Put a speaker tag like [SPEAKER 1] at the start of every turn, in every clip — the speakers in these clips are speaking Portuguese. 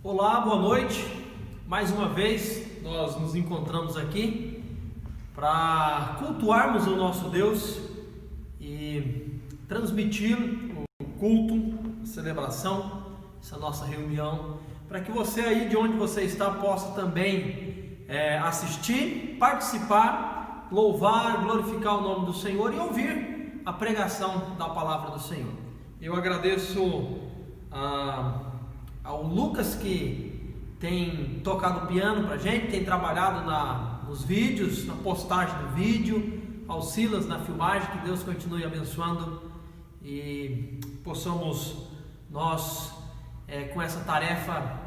[SPEAKER 1] Olá, boa noite. Mais uma vez nós nos encontramos aqui para cultuarmos o nosso Deus e transmitir o culto, a celebração, essa nossa reunião, para que você aí de onde você está possa também assistir, participar, louvar, glorificar o nome do Senhor e ouvir a pregação da palavra do Senhor. Eu agradeço ao Lucas, que tem tocado piano para a gente, tem trabalhado nos vídeos, na postagem do vídeo, ao Silas na filmagem. Que Deus continue abençoando e possamos nós, com essa tarefa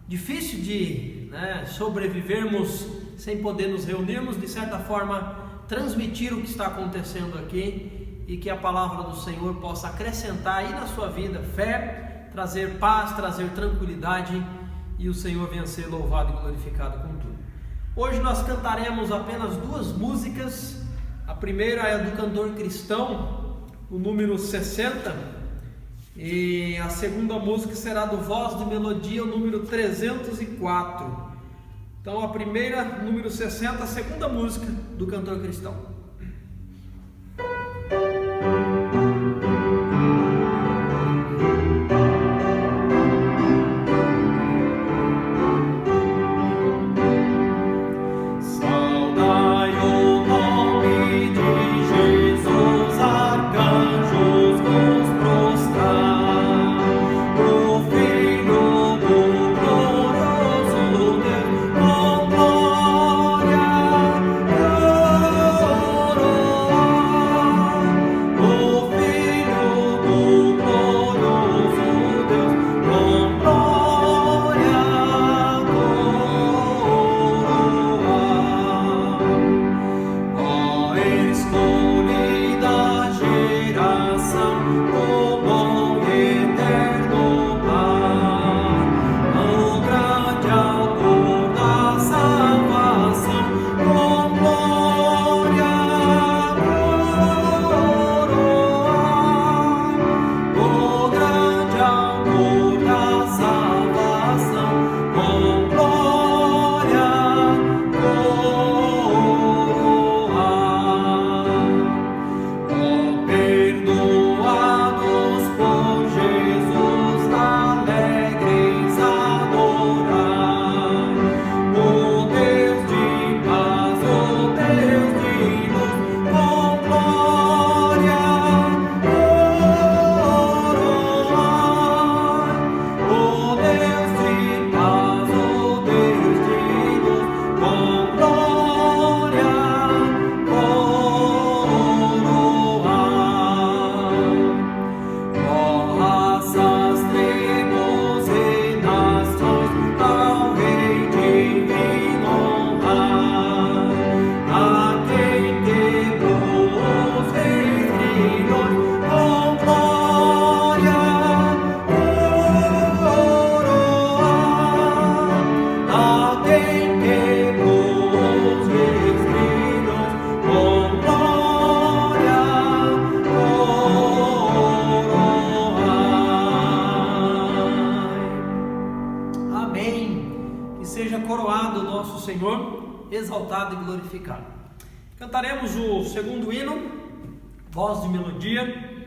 [SPEAKER 1] difícil de sobrevivermos sem poder nos reunirmos, de certa forma transmitir o que está acontecendo aqui, e que a palavra do Senhor possa acrescentar aí na sua vida fé, trazer paz, trazer tranquilidade, e o Senhor venha ser louvado e glorificado com tudo. Hoje nós cantaremos apenas duas músicas. A primeira é do cantor cristão, o número 60, e a segunda música será do Voz de Melodia, o número 304. Então a primeira, número 60, a segunda música do cantor cristão. Exaltado e glorificado. Cantaremos o segundo hino, Voz de Melodia,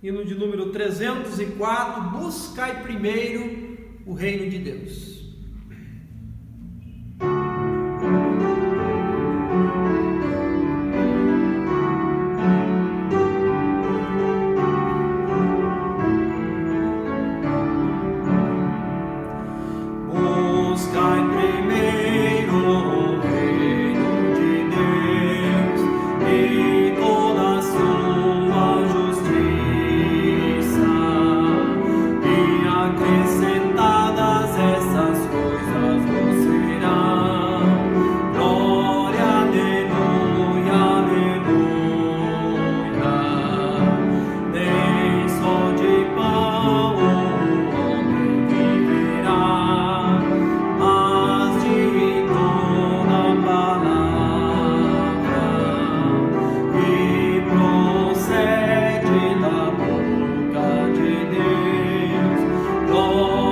[SPEAKER 1] hino de número 304, Buscai primeiro o reino de Deus.
[SPEAKER 2] Acrescentadas essas coisas glória.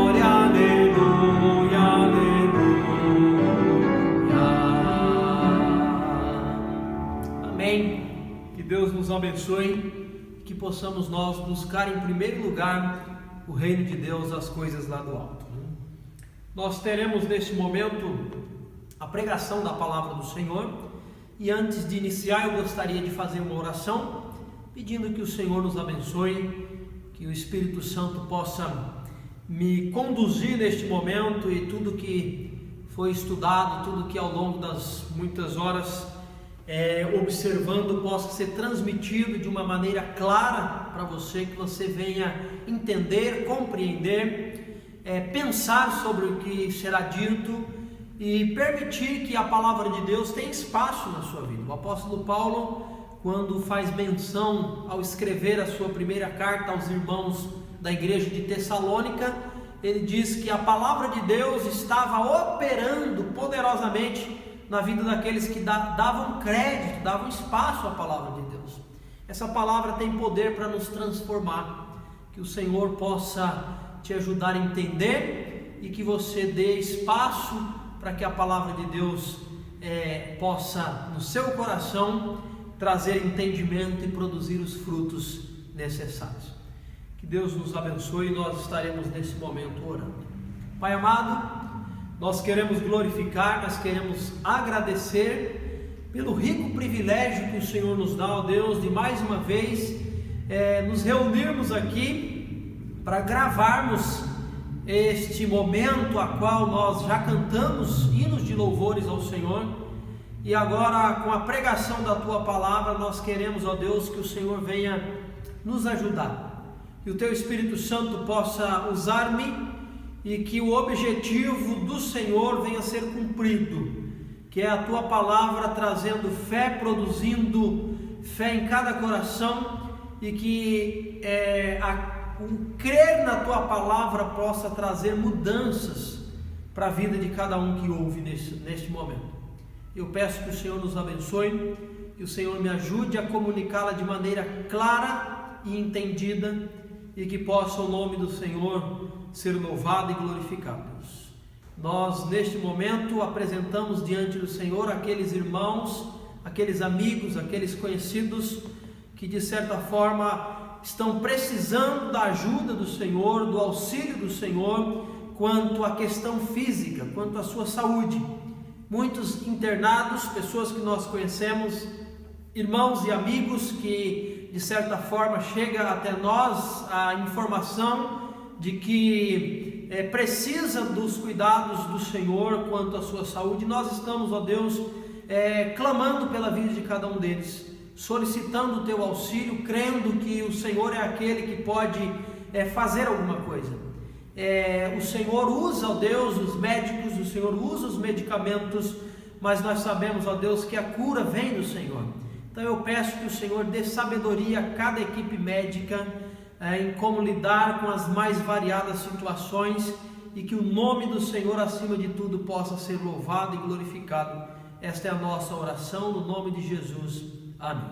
[SPEAKER 1] abençoe, que possamos nós buscar em primeiro lugar o reino de Deus, as coisas lá do alto. Nós teremos neste momento a pregação da palavra do Senhor, e antes de iniciar eu gostaria de fazer uma oração, pedindo que o Senhor nos abençoe, que o Espírito Santo possa me conduzir neste momento, e tudo que foi estudado, tudo que ao longo das muitas horas observando possa ser transmitido de uma maneira clara para você, que você venha entender, compreender, pensar sobre o que será dito e permitir que a palavra de Deus tenha espaço na sua vida. O apóstolo Paulo, quando faz menção ao escrever a sua primeira carta aos irmãos da igreja de Tessalônica, ele diz que a palavra de Deus estava operando poderosamente na vida daqueles que davam crédito, davam espaço à palavra de Deus. Essa palavra tem poder para nos transformar, que o Senhor possa te ajudar a entender e que você dê espaço para que a palavra de Deus possa no seu coração trazer entendimento e produzir os frutos necessários. Que Deus nos abençoe, e nós estaremos nesse momento orando. Pai amado, nós queremos glorificar, nós queremos agradecer pelo rico privilégio que o Senhor nos dá, ó Deus, de mais uma vez nos reunirmos aqui para gravarmos este momento a qual nós já cantamos hinos de louvores ao Senhor, e agora com a pregação da Tua Palavra nós queremos, ó Deus, que o Senhor venha nos ajudar, que o Teu Espírito Santo possa usar-me e que o objetivo do Senhor venha a ser cumprido, que é a Tua Palavra trazendo fé, produzindo fé em cada coração, e que o crer na Tua Palavra possa trazer mudanças para a vida de cada um que ouve neste momento. Eu peço que o Senhor nos abençoe, que o Senhor me ajude a comunicá-la de maneira clara e entendida, e que possa o nome do Senhor ser louvado e glorificado. Nós neste momento apresentamos diante do Senhor aqueles irmãos, aqueles amigos, aqueles conhecidos que de certa forma estão precisando da ajuda do Senhor, do auxílio do Senhor quanto à questão física, quanto à sua saúde. Muitos internados, pessoas que nós conhecemos, irmãos e amigos que de certa forma chega até nós a informação de que precisa dos cuidados do Senhor quanto à sua saúde. Nós estamos, ó Deus, clamando pela vida de cada um deles, solicitando o Teu auxílio, crendo que o Senhor é aquele que pode fazer alguma coisa. O Senhor usa, ó Deus, os médicos, o Senhor usa os medicamentos, mas nós sabemos, ó Deus, que a cura vem do Senhor. Então eu peço que o Senhor dê sabedoria a cada equipe médica em como lidar com as mais variadas situações, e que o nome do Senhor acima de tudo possa ser louvado e glorificado. Esta é a nossa oração no nome de Jesus. Amém.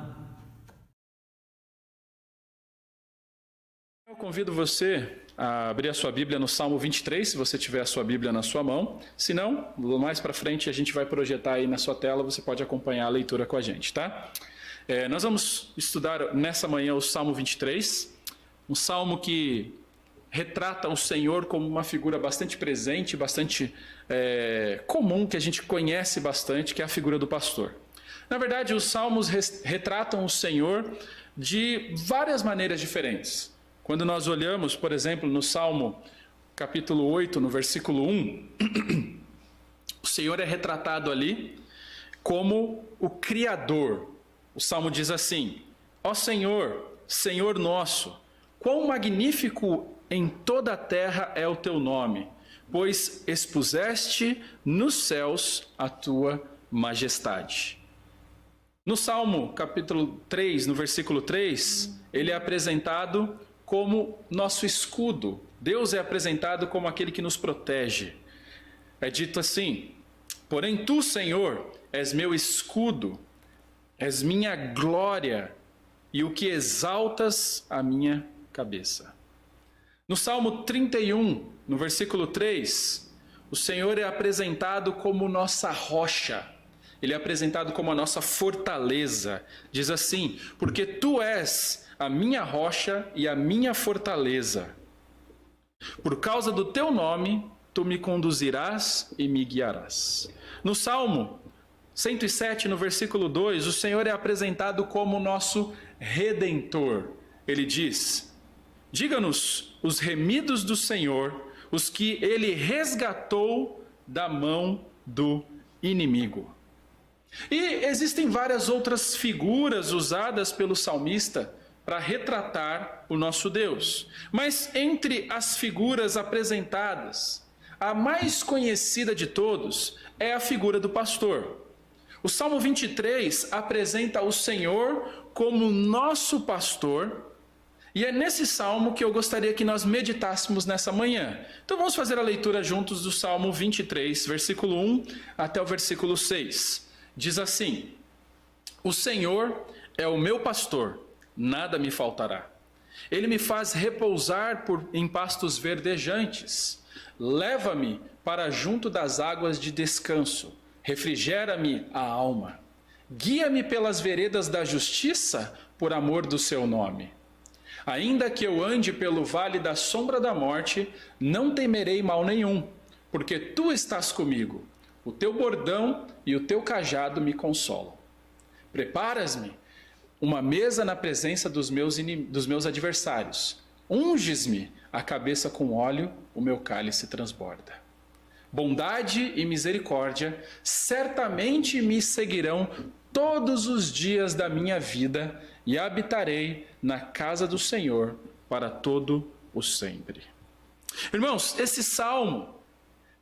[SPEAKER 3] Eu convido você a abrir a sua Bíblia no Salmo 23, se você tiver a sua Bíblia na sua mão. Se não, mais para frente a gente vai projetar aí na sua tela, você pode acompanhar a leitura com a gente, tá? Nós vamos estudar nessa manhã o Salmo 23, um salmo que retrata o Senhor como uma figura bastante presente, bastante comum, que a gente conhece bastante, que é a figura do pastor. Na verdade, os salmos retratam o Senhor de várias maneiras diferentes. Quando nós olhamos, por exemplo, no Salmo capítulo 8, no versículo 1, o Senhor é retratado ali como o Criador. O Salmo diz assim: ó Senhor, Senhor nosso, quão magnífico em toda a terra é o Teu nome, pois expuseste nos céus a Tua majestade. No Salmo capítulo 3, no versículo 3, ele é apresentado como nosso escudo. Deus é apresentado como aquele que nos protege. É dito assim: porém tu, Senhor, és meu escudo, és minha glória e o que exaltas a minha cabeça. No Salmo 31, no versículo 3, o Senhor é apresentado como nossa rocha. ele é apresentado como a nossa fortaleza. Diz assim: porque tu és a minha rocha e a minha fortaleza. Por causa do teu nome, tu me conduzirás e me guiarás. No Salmo 107, no versículo 2, o Senhor é apresentado como nosso Redentor. Ele diz: diga-nos os remidos do Senhor, os que ele resgatou da mão do inimigo. E existem várias outras figuras usadas pelo salmista para retratar o nosso Deus. Mas entre as figuras apresentadas, a mais conhecida de todos é a figura do pastor. O Salmo 23 apresenta o Senhor como nosso pastor, e é nesse salmo que eu gostaria que nós meditássemos nessa manhã. Então vamos fazer a leitura juntos do Salmo 23, versículo 1 até o versículo 6. Diz assim: o Senhor é o meu pastor, nada me faltará. Ele me faz repousar em pastos verdejantes. Leva-me para junto das águas de descanso. Refrigera-me a alma. Guia-me pelas veredas da justiça, por amor do seu nome. Ainda que eu ande pelo vale da sombra da morte, não temerei mal nenhum, porque tu estás comigo. O teu bordão e o teu cajado me consolam. Preparas-me uma mesa na presença dos meus adversários. Unges-me a cabeça com óleo, o meu cálice transborda. Bondade e misericórdia certamente me seguirão todos os dias da minha vida, e habitarei na casa do Senhor para todo o sempre. Irmãos, esse salmo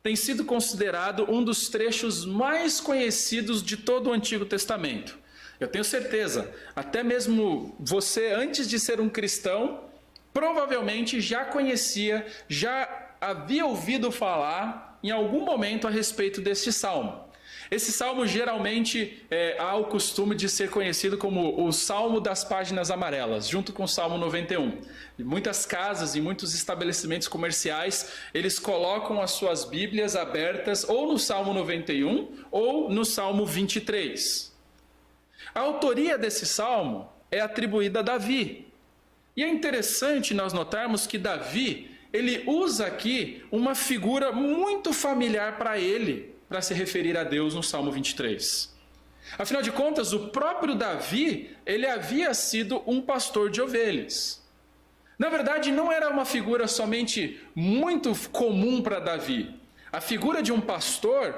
[SPEAKER 3] tem sido considerado um dos trechos mais conhecidos de todo o Antigo Testamento. Eu tenho certeza, até mesmo você, antes de ser um cristão, provavelmente já conhecia, já havia ouvido falar em algum momento a respeito deste salmo. Esse salmo geralmente há o costume de ser conhecido como o Salmo das Páginas Amarelas, junto com o Salmo 91. Em muitas casas e muitos estabelecimentos comerciais, eles colocam as suas Bíblias abertas ou no Salmo 91 ou no Salmo 23. A autoria desse salmo é atribuída a Davi. E é interessante nós notarmos que Davi, ele usa aqui uma figura muito familiar para ele, para se referir a Deus no Salmo 23. Afinal de contas, o próprio Davi, ele havia sido um pastor de ovelhas. Na verdade, não era uma figura somente muito comum para Davi. A figura de um pastor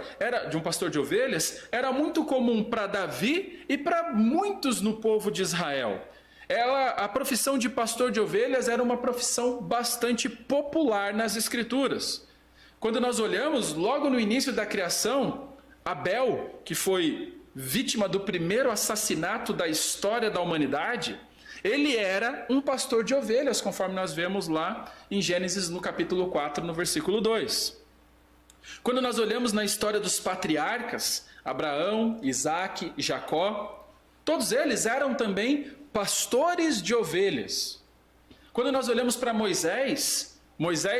[SPEAKER 3] de ovelhas, era muito comum para Davi e para muitos no povo de Israel. A profissão de pastor de ovelhas era uma profissão bastante popular nas Escrituras. Quando nós olhamos, logo no início da criação, Abel, que foi vítima do primeiro assassinato da história da humanidade, ele era um pastor de ovelhas, conforme nós vemos lá em Gênesis, no capítulo 4, no versículo 2. Quando nós olhamos na história dos patriarcas, Abraão, Isaque e Jacó, todos eles eram também pastores de ovelhas. Quando nós olhamos para Moisés,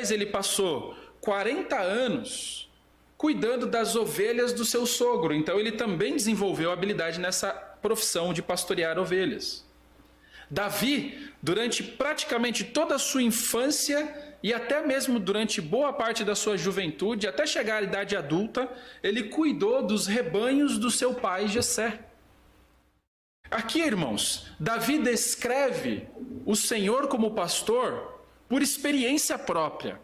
[SPEAKER 3] ele passou 40 anos cuidando das ovelhas do seu sogro. Então ele também desenvolveu habilidade nessa profissão de pastorear ovelhas. Davi, durante praticamente toda a sua infância e até mesmo durante boa parte da sua juventude, até chegar à idade adulta, ele cuidou dos rebanhos do seu pai Jessé. Aqui, irmãos, Davi descreve o Senhor como pastor por experiência própria.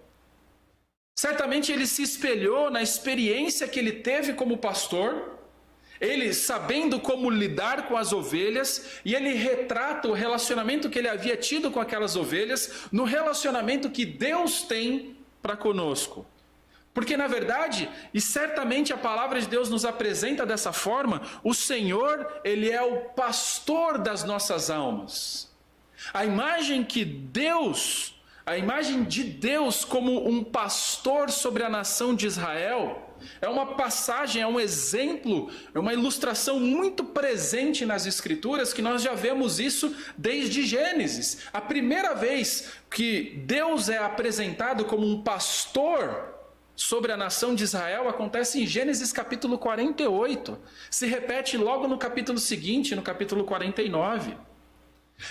[SPEAKER 3] Certamente ele se espelhou na experiência que ele teve como pastor, ele sabendo como lidar com as ovelhas, e ele retrata o relacionamento que ele havia tido com aquelas ovelhas, no relacionamento que Deus tem para conosco. Porque na verdade, e certamente a palavra de Deus nos apresenta dessa forma, o Senhor, ele é o pastor das nossas almas. A imagem de Deus como um pastor sobre a nação de Israel é uma passagem, é um exemplo, é uma ilustração muito presente nas Escrituras, que nós já vemos isso desde Gênesis. A primeira vez que Deus é apresentado como um pastor sobre a nação de Israel acontece em Gênesis capítulo 48. Se repete logo no capítulo seguinte, no capítulo 49.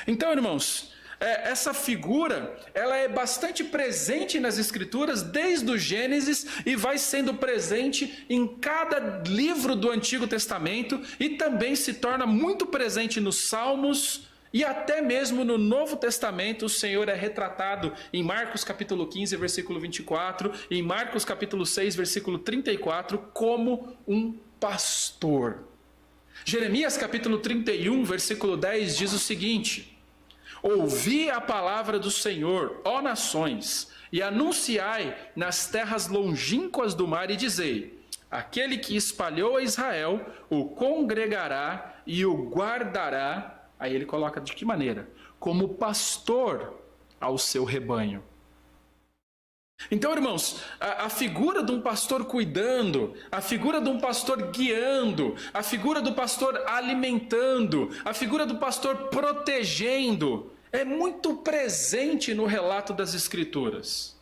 [SPEAKER 3] Então, irmãos, essa figura, ela é bastante presente nas Escrituras desde o Gênesis e vai sendo presente em cada livro do Antigo Testamento e também se torna muito presente nos Salmos e até mesmo no Novo Testamento. O Senhor é retratado em Marcos capítulo 15, versículo 24, em Marcos capítulo 6, versículo 34, como um pastor. Jeremias capítulo 31, versículo 10 diz o seguinte: ouvi a palavra do Senhor, ó nações, e anunciai nas terras longínquas do mar, e dizei: aquele que espalhou a Israel o congregará e o guardará. Aí ele coloca de que maneira? Como pastor ao seu rebanho. Então, irmãos, a figura de um pastor cuidando, a figura de um pastor guiando, a figura do pastor alimentando, a figura do pastor protegendo, é muito presente no relato das Escrituras.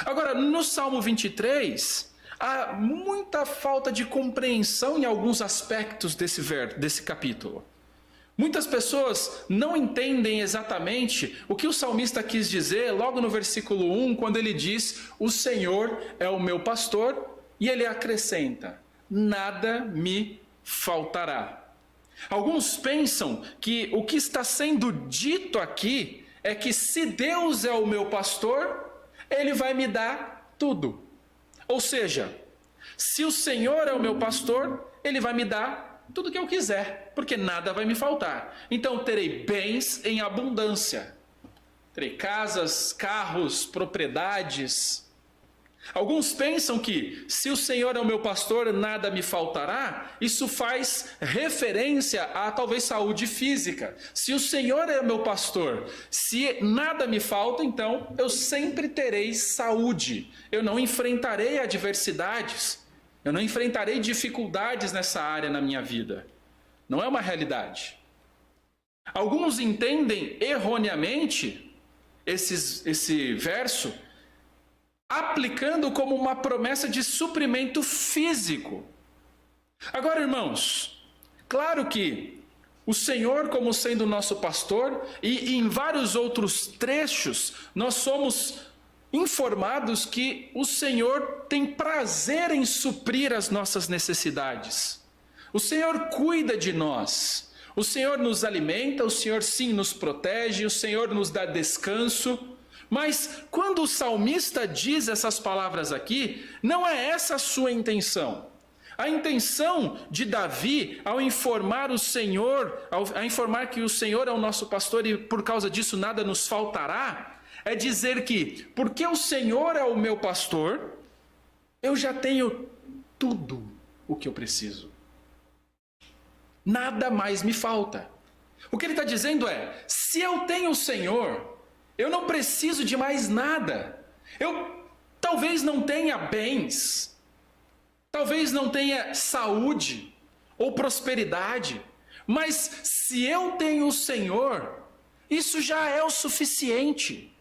[SPEAKER 3] Agora, no Salmo 23, há muita falta de compreensão em alguns aspectos desse capítulo. Muitas pessoas não entendem exatamente o que o salmista quis dizer logo no versículo 1, quando ele diz: o Senhor é o meu pastor, e ele acrescenta: nada me faltará. Alguns pensam que o que está sendo dito aqui é que se Deus é o meu pastor, ele vai me dar tudo. Ou seja, se o Senhor é o meu pastor, ele vai me dar tudo que eu quiser, porque nada vai me faltar. Então terei bens em abundância, terei casas, carros, propriedades. Alguns pensam que se o Senhor é o meu pastor, nada me faltará. Isso faz referência a talvez saúde física. Se o Senhor é o meu pastor, se nada me falta, então eu sempre terei saúde. Eu não enfrentarei adversidades. Eu não enfrentarei dificuldades nessa área na minha vida. Não é uma realidade. Alguns entendem erroneamente esse verso, aplicando como uma promessa de suprimento físico. Agora, irmãos, claro que o Senhor, como sendo nosso pastor, e em vários outros trechos, nós somos informados que o Senhor tem prazer em suprir as nossas necessidades. O Senhor cuida de nós. O Senhor nos alimenta, o Senhor sim nos protege, o Senhor nos dá descanso. Mas quando o salmista diz essas palavras aqui, não é essa a sua intenção. A intenção de Davi, ao informar o Senhor, ao informar que o Senhor é o nosso pastor e por causa disso nada nos faltará, é dizer que, porque o Senhor é o meu pastor, eu já tenho tudo o que eu preciso. Nada mais me falta. O que ele está dizendo é: se eu tenho o Senhor, eu não preciso de mais nada. Eu talvez não tenha bens, talvez não tenha saúde ou prosperidade, mas se eu tenho o Senhor, isso já é o suficiente.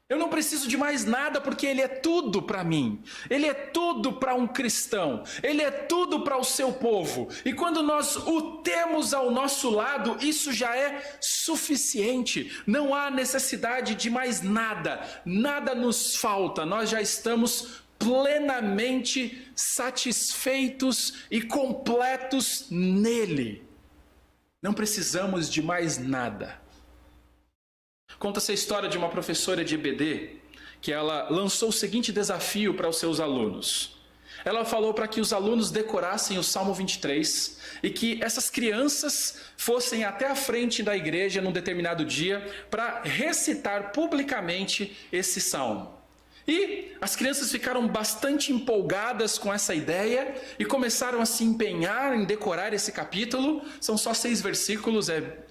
[SPEAKER 3] Eu não preciso de mais nada, porque Ele é tudo para mim. Ele é tudo para um cristão. Ele é tudo para o seu povo. E quando nós o temos ao nosso lado, isso já é suficiente. Não há necessidade de mais nada. Nada nos falta. Nós já estamos plenamente satisfeitos e completos nele. Não precisamos de mais nada. Conta-se a história de uma professora de EBD, que ela lançou o seguinte desafio para os seus alunos. Ela falou para que os alunos decorassem o Salmo 23 e que essas crianças fossem até a frente da igreja num determinado dia para recitar publicamente esse salmo. E as crianças ficaram bastante empolgadas com essa ideia e começaram a se empenhar em decorar esse capítulo. São só 6 versículos, é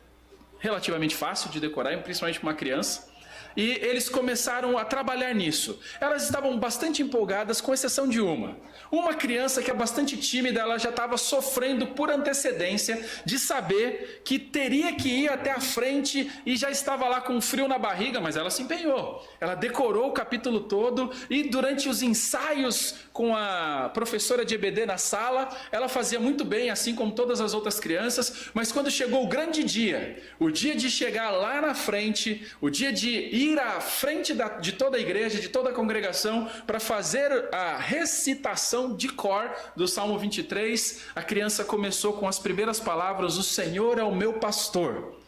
[SPEAKER 3] relativamente fácil de decorar, principalmente para uma criança. e eles começaram a trabalhar nisso. Elas estavam bastante empolgadas, com exceção de uma. Uma criança que é bastante tímida, ela já estava sofrendo por antecedência de saber que teria que ir até a frente e já estava lá com frio na barriga, mas ela se empenhou. Ela decorou o capítulo todo e durante os ensaios com a professora de EBD na sala, ela fazia muito bem, assim como todas as outras crianças, mas quando chegou o grande dia, o dia de chegar lá na frente, o dia de ir à frente de toda a igreja, de toda a congregação, para fazer a recitação de cor do Salmo 23, a criança começou com as primeiras palavras: o Senhor é o meu pastor.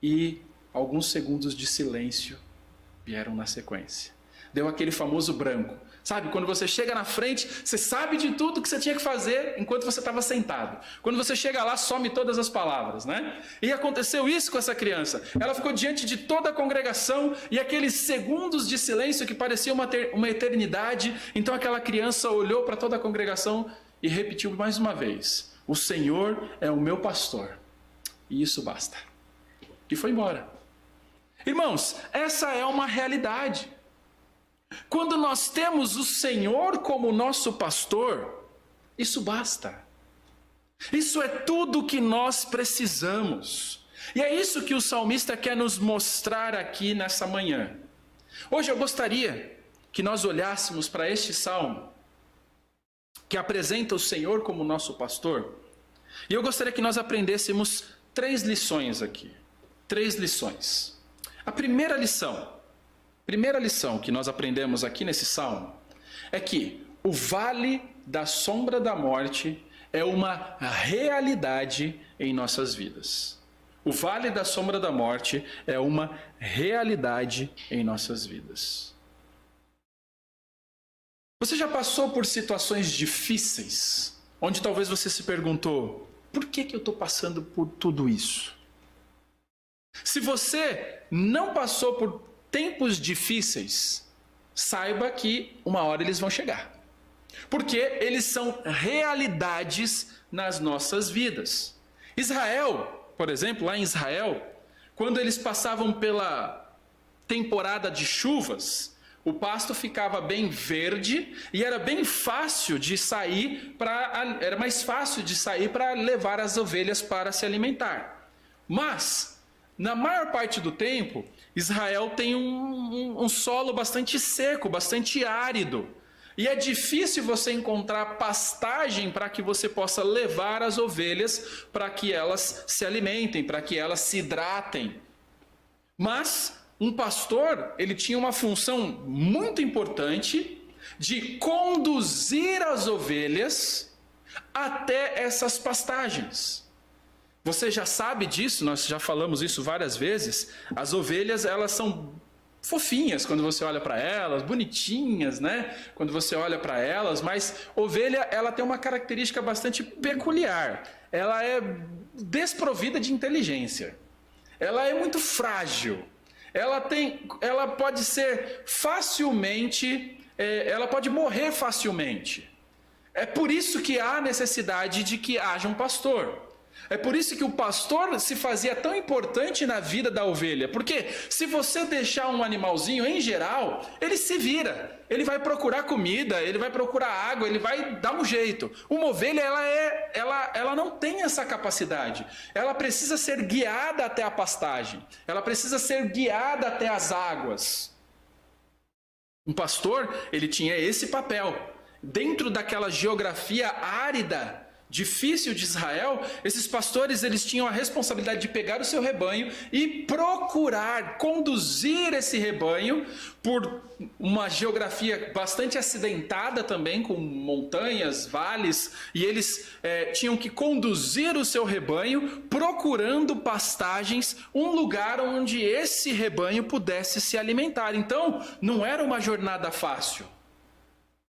[SPEAKER 3] E alguns segundos de silêncio vieram na sequência. Deu aquele famoso branco. Sabe, quando você chega na frente, você sabe de tudo que você tinha que fazer enquanto você estava sentado. Quando você chega lá, some todas as palavras, né? E aconteceu isso com essa criança. Ela ficou diante de toda a congregação e aqueles segundos de silêncio que pareciam uma eternidade. Então aquela criança olhou para toda a congregação e repetiu mais uma vez: o Senhor é o meu pastor. E isso basta. E foi embora. Irmãos, essa é uma realidade. Quando nós temos o Senhor como nosso pastor, isso basta. Isso é tudo que nós precisamos. E é isso que o salmista quer nos mostrar aqui nessa manhã. Hoje eu gostaria que nós olhássemos para este salmo, que apresenta o Senhor como nosso pastor, e eu gostaria que nós aprendêssemos 3 lições aqui. 3 lições. A primeira lição que nós aprendemos aqui nesse salmo é que o vale da sombra da morte é uma realidade em nossas vidas. O vale da sombra da morte é uma realidade em nossas vidas. Você já passou por situações difíceis, onde talvez você se perguntou: por que eu estou passando por tudo isso? Se você não passou por tempos difíceis, saiba que uma hora eles vão chegar. Porque eles são realidades nas nossas vidas. Israel, por exemplo, lá em Israel, quando eles passavam pela temporada de chuvas, o pasto ficava bem verde e era bem fácil de sair era mais fácil de sair para levar as ovelhas para se alimentar. Mas na maior parte do tempo, Israel tem um solo bastante seco, bastante árido. E é difícil você encontrar pastagem para que você possa levar as ovelhas para que elas se alimentem, para que elas se hidratem. Mas um pastor, ele tinha uma função muito importante de conduzir as ovelhas até essas pastagens. Você já sabe disso, nós já falamos isso várias vezes. As ovelhas, elas são fofinhas quando você olha para elas, bonitinhas, né? Quando você olha para elas, mas ovelha, ela tem uma característica bastante peculiar. Ela é desprovida de inteligência. Ela é muito frágil. Ela pode ser facilmente, ela pode morrer facilmente. É por isso que há necessidade de que haja um pastor. É por isso que o pastor se fazia tão importante na vida da ovelha. Porque se você deixar um animalzinho, em geral, ele se vira. Ele vai procurar comida, ele vai procurar água, ele vai dar um jeito. Uma ovelha, ela não tem essa capacidade. Ela precisa ser guiada até a pastagem. Ela precisa ser guiada até as águas. Um pastor, ele tinha esse papel. Dentro daquela geografia árida, difícil de Israel, esses pastores, eles tinham a responsabilidade de pegar o seu rebanho e procurar conduzir esse rebanho por uma geografia bastante acidentada também, com montanhas, vales, e eles tinham que conduzir o seu rebanho procurando pastagens, um lugar onde esse rebanho pudesse se alimentar. Então, não era uma jornada fácil,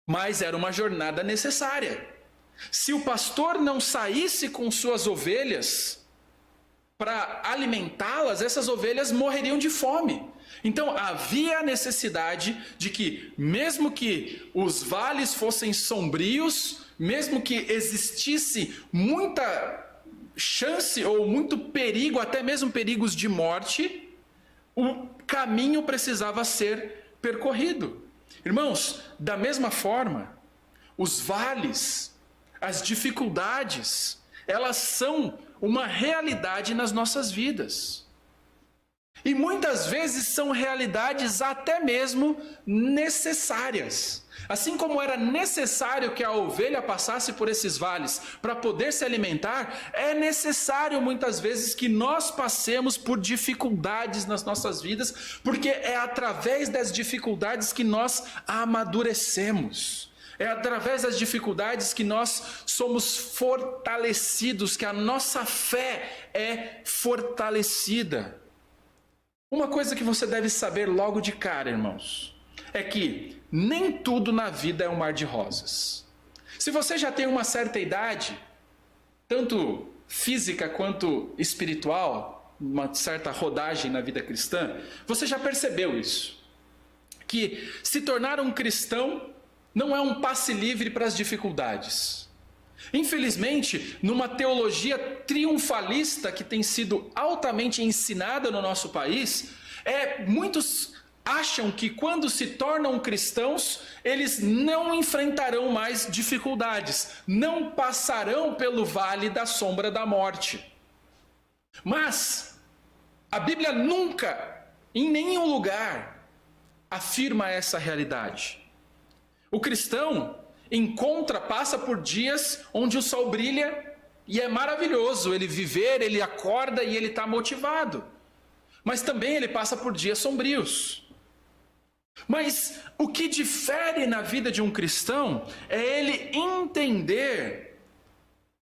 [SPEAKER 3] mas era uma jornada necessária. Se o pastor não saísse com suas ovelhas para alimentá-las, essas ovelhas morreriam de fome. Então havia a necessidade de que, mesmo que os vales fossem sombrios, mesmo que existisse muita chance ou muito perigo, até mesmo perigos de morte, caminho precisava ser percorrido. Irmãos, da mesma forma, os vales, as dificuldades, elas são uma realidade nas nossas vidas. E muitas vezes são realidades até mesmo necessárias. Assim como era necessário que a ovelha passasse por esses vales para poder se alimentar, é necessário muitas vezes que nós passemos por dificuldades nas nossas vidas, porque é através das dificuldades que nós amadurecemos. É através das dificuldades que nós somos fortalecidos, que a nossa fé é fortalecida. Uma coisa que você deve saber logo de cara, irmãos, é que nem tudo na vida é um mar de rosas. Se você já tem uma certa idade, tanto física quanto espiritual, uma certa rodagem na vida cristã, você já percebeu isso. Que se tornar um cristão não é um passe livre para as dificuldades. Infelizmente, numa teologia triunfalista que tem sido altamente ensinada no nosso país, muitos acham que quando se tornam cristãos, eles não enfrentarão mais dificuldades, não passarão pelo vale da sombra da morte. Mas a Bíblia nunca, em nenhum lugar, afirma essa realidade. O cristão passa por dias onde o sol brilha e é maravilhoso ele viver, ele acorda e ele está motivado. Mas também ele passa por dias sombrios. Mas o que difere na vida de um cristão é ele entender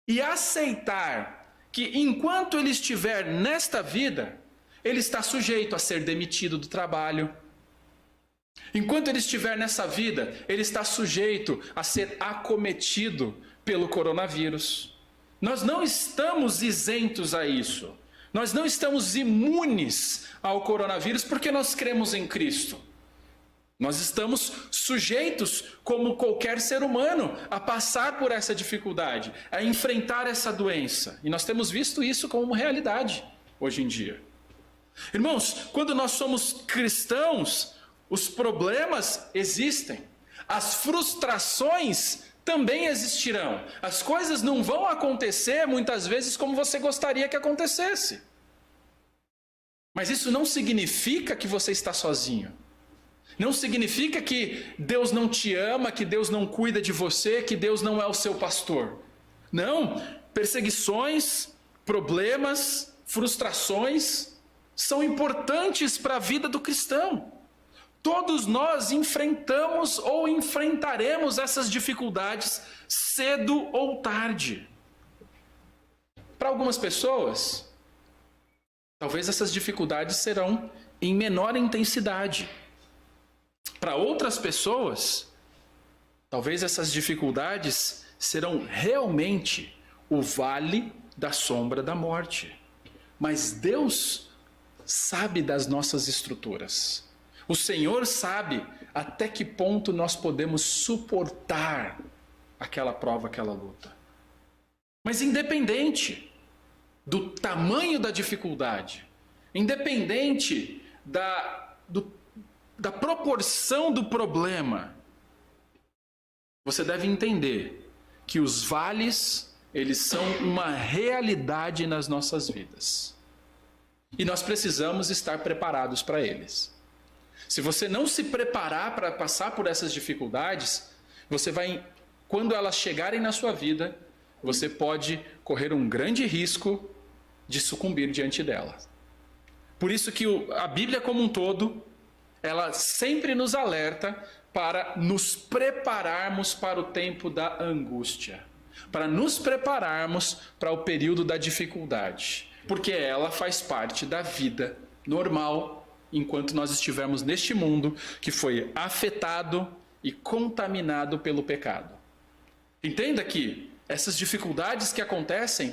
[SPEAKER 3] e aceitar que enquanto ele estiver nesta vida, ele está sujeito a ser demitido do trabalho. Enquanto ele estiver nessa vida, ele está sujeito a ser acometido pelo coronavírus. Nós não estamos isentos a isso. Nós não estamos imunes ao coronavírus porque nós cremos em Cristo. Nós estamos sujeitos, como qualquer ser humano, a passar por essa dificuldade, a enfrentar essa doença. E nós temos visto isso como uma realidade hoje em dia. Irmãos, quando nós somos cristãos, os problemas existem, as frustrações também existirão. As coisas não vão acontecer muitas vezes como você gostaria que acontecesse. Mas isso não significa que você está sozinho. Não significa que Deus não te ama, que Deus não cuida de você, que Deus não é o seu pastor. Não, perseguições, problemas, frustrações são importantes para a vida do cristão. Todos nós enfrentamos ou enfrentaremos essas dificuldades cedo ou tarde. Para algumas pessoas, talvez essas dificuldades serão em menor intensidade. Para outras pessoas, talvez essas dificuldades serão realmente o vale da sombra da morte. Mas Deus sabe das nossas estruturas. O Senhor sabe até que ponto nós podemos suportar aquela prova, aquela luta. Mas independente do tamanho da dificuldade, independente da proporção do problema, você deve entender que os vales, eles são uma realidade nas nossas vidas. E nós precisamos estar preparados para eles. Se você não se preparar para passar por essas dificuldades, quando elas chegarem na sua vida, você pode correr um grande risco de sucumbir diante delas. Por isso que a Bíblia como um todo, ela sempre nos alerta para nos prepararmos para o tempo da angústia, para nos prepararmos para o período da dificuldade, porque ela faz parte da vida normal enquanto nós estivermos neste mundo que foi afetado e contaminado pelo pecado. Entenda que essas dificuldades que acontecem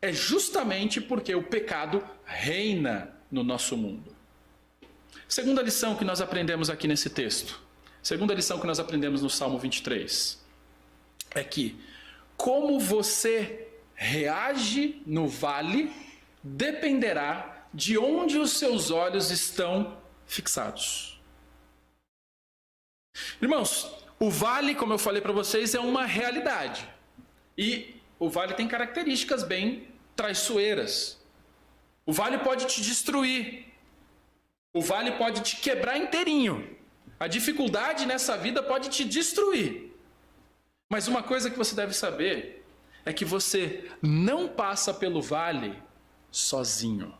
[SPEAKER 3] é justamente porque o pecado reina no nosso mundo. Segunda lição que nós aprendemos aqui nesse texto, segunda lição que nós aprendemos no Salmo 23, é que como você reage no vale dependerá de onde os seus olhos estão fixados. Irmãos, o vale, como eu falei para vocês, é uma realidade. E o vale tem características bem traiçoeiras. O vale pode te destruir. O vale pode te quebrar inteirinho. A dificuldade nessa vida pode te destruir. Mas uma coisa que você deve saber é que você não passa pelo vale sozinho.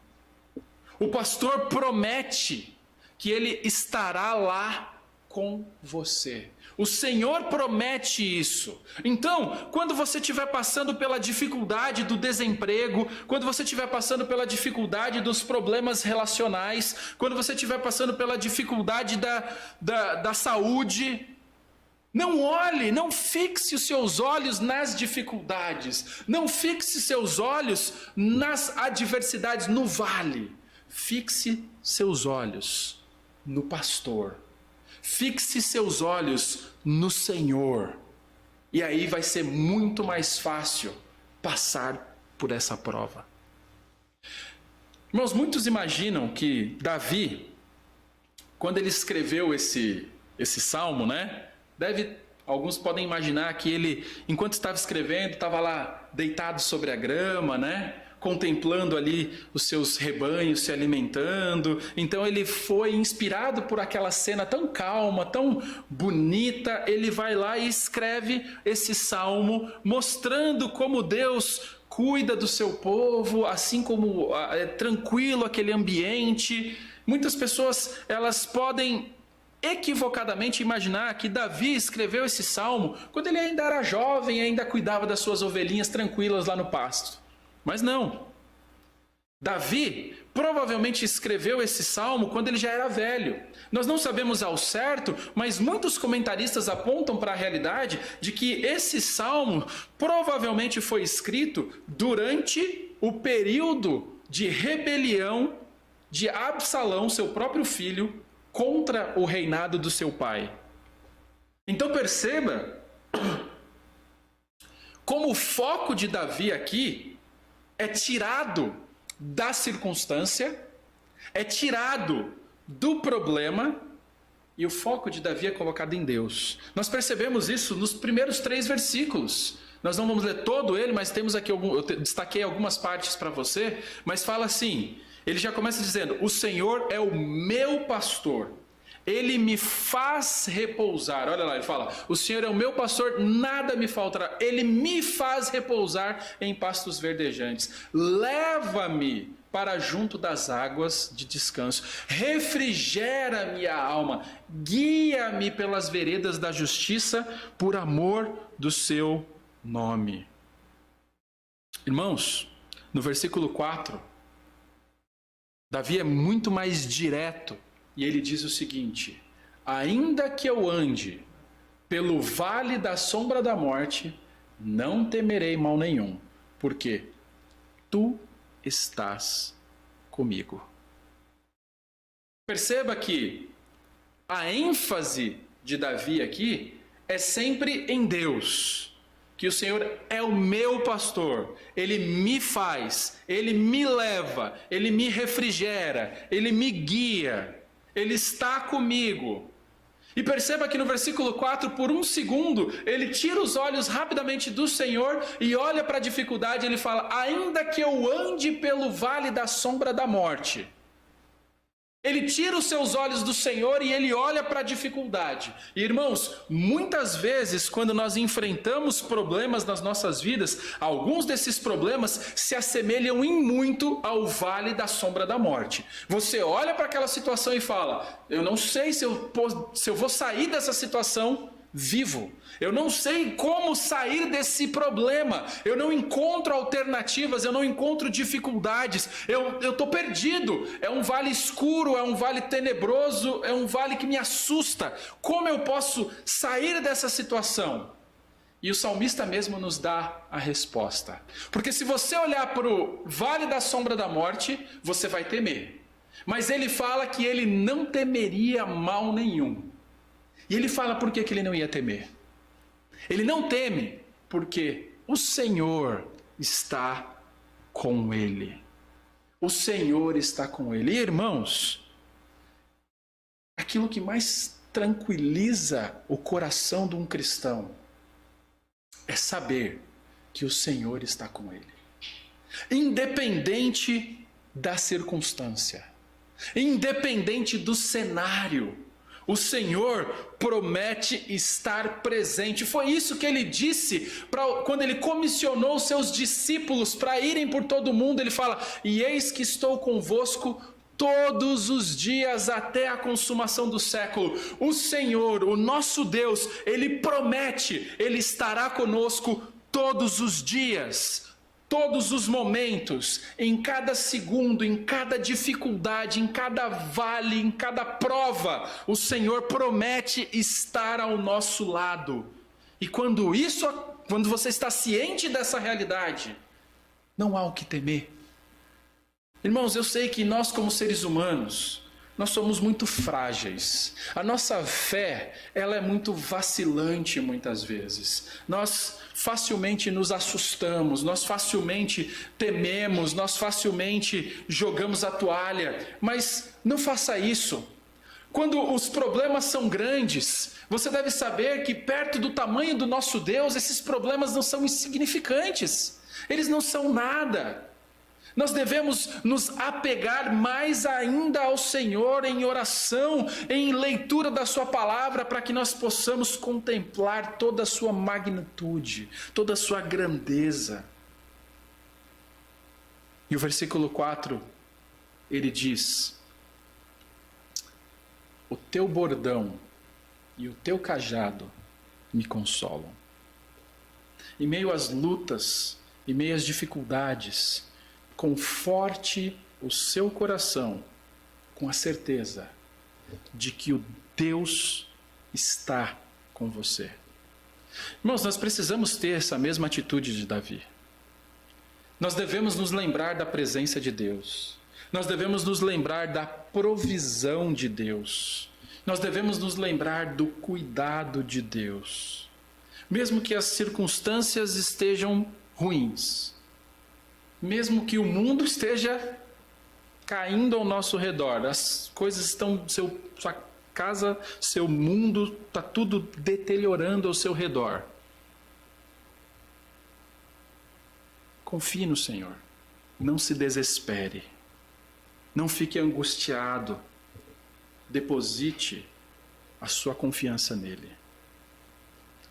[SPEAKER 3] O pastor promete que ele estará lá com você. O Senhor promete isso. Então, quando você estiver passando pela dificuldade do desemprego, quando você estiver passando pela dificuldade dos problemas relacionais, quando você estiver passando pela dificuldade da saúde, não olhe, não fixe os seus olhos nas dificuldades, não fixe seus olhos nas adversidades, no vale. Fixe seus olhos no pastor. Fixe seus olhos no Senhor. E aí vai ser muito mais fácil passar por essa prova. Irmãos, muitos imaginam que Davi, quando ele escreveu esse salmo, né? Alguns podem imaginar que ele, enquanto estava escrevendo, estava lá deitado sobre a grama, né? Contemplando ali os seus rebanhos se alimentando. Então ele foi inspirado por aquela cena tão calma, tão bonita. Ele vai lá e escreve esse salmo, mostrando como Deus cuida do seu povo, assim como é tranquilo aquele ambiente. Muitas pessoas, elas podem equivocadamente imaginar que Davi escreveu esse salmo quando ele ainda era jovem, ainda cuidava das suas ovelhinhas tranquilas lá no pasto. Mas não. Davi provavelmente escreveu esse salmo quando ele já era velho. Nós não sabemos ao certo, mas muitos comentaristas apontam para a realidade de que esse salmo provavelmente foi escrito durante o período de rebelião de Absalão, seu próprio filho, contra o reinado do seu pai. Então perceba como o foco de Davi aqui é tirado da circunstância, é tirado do problema, e o foco de Davi é colocado em Deus. Nós percebemos isso nos primeiros 3 versículos. Nós não vamos ler todo ele, mas temos aqui eu destaquei algumas partes para você, mas fala assim, ele já começa dizendo: o Senhor é o meu pastor, ele me faz repousar. Olha lá, ele fala: o Senhor é o meu pastor, nada me faltará. Ele me faz repousar em pastos verdejantes. Leva-me para junto das águas de descanso. Refrigera minha alma. Guia-me pelas veredas da justiça, por amor do seu nome. Irmãos, no versículo 4, Davi é muito mais direto. E ele diz o seguinte: ainda que eu ande pelo vale da sombra da morte, não temerei mal nenhum, porque tu estás comigo. Perceba que a ênfase de Davi aqui é sempre em Deus. Que o Senhor é o meu pastor, Ele me faz, Ele me leva, Ele me refrigera, Ele me guia. Ele está comigo. E perceba que no versículo 4, por um segundo, ele tira os olhos rapidamente do Senhor e olha para a dificuldade. Ele fala: ainda que eu ande pelo vale da sombra da morte. Ele tira os seus olhos do Senhor e ele olha para a dificuldade. E, irmãos, muitas vezes quando nós enfrentamos problemas nas nossas vidas, alguns desses problemas se assemelham em muito ao vale da sombra da morte. Você olha para aquela situação e fala: eu não sei se eu vou sair dessa situação vivo. Eu não sei como sair desse problema. Eu não encontro alternativas, eu não encontro dificuldades. Eu estou perdido. É um vale escuro, é um vale tenebroso, é um vale que me assusta. Como eu posso sair dessa situação? E o salmista mesmo nos dá a resposta. Porque se você olhar para o vale da sombra da morte, você vai temer. Mas ele fala que ele não temeria mal nenhum. E ele fala por que ele não ia temer. Ele não teme porque o Senhor está com ele. o Senhor está com ele. E, irmãos, aquilo que mais tranquiliza o coração de um cristão é saber que o Senhor está com ele, independente da circunstância, independente do cenário. O Senhor promete estar presente. Foi isso que ele disse quando ele comissionou os seus discípulos para irem por todo o mundo. Ele fala: e eis que estou convosco todos os dias até a consumação do século. O Senhor, o nosso Deus, ele promete, ele estará conosco todos os dias, todos os momentos, em cada segundo, em cada dificuldade, em cada vale, em cada prova. O Senhor promete estar ao nosso lado. E quando você está ciente dessa realidade, não há o que temer. Irmãos, eu sei que nós, como seres humanos, nós somos muito frágeis. A nossa fé, ela é muito vacilante muitas vezes. Nós facilmente nos assustamos, nós facilmente tememos, nós facilmente jogamos a toalha. Mas não faça isso. Quando os problemas são grandes, você deve saber que perto do tamanho do nosso Deus, esses problemas não são insignificantes. Eles não são nada. Nós devemos nos apegar mais ainda ao Senhor em oração, em leitura da sua palavra, para que nós possamos contemplar toda a sua magnitude, toda a sua grandeza. E o versículo 4, ele diz: o teu bordão e o teu cajado me consolam. Em meio às lutas, em meio às dificuldades, conforte o seu coração com a certeza de que o Deus está com você. Irmãos, nós precisamos ter essa mesma atitude de Davi. Nós devemos nos lembrar da presença de Deus. Nós devemos nos lembrar da provisão de Deus. Nós devemos nos lembrar do cuidado de Deus. Mesmo que as circunstâncias estejam ruins, mesmo que o mundo esteja caindo ao nosso redor, as coisas estão, sua casa, seu mundo, está tudo deteriorando ao seu redor. Confie no Senhor, não se desespere, não fique angustiado, deposite a sua confiança nele.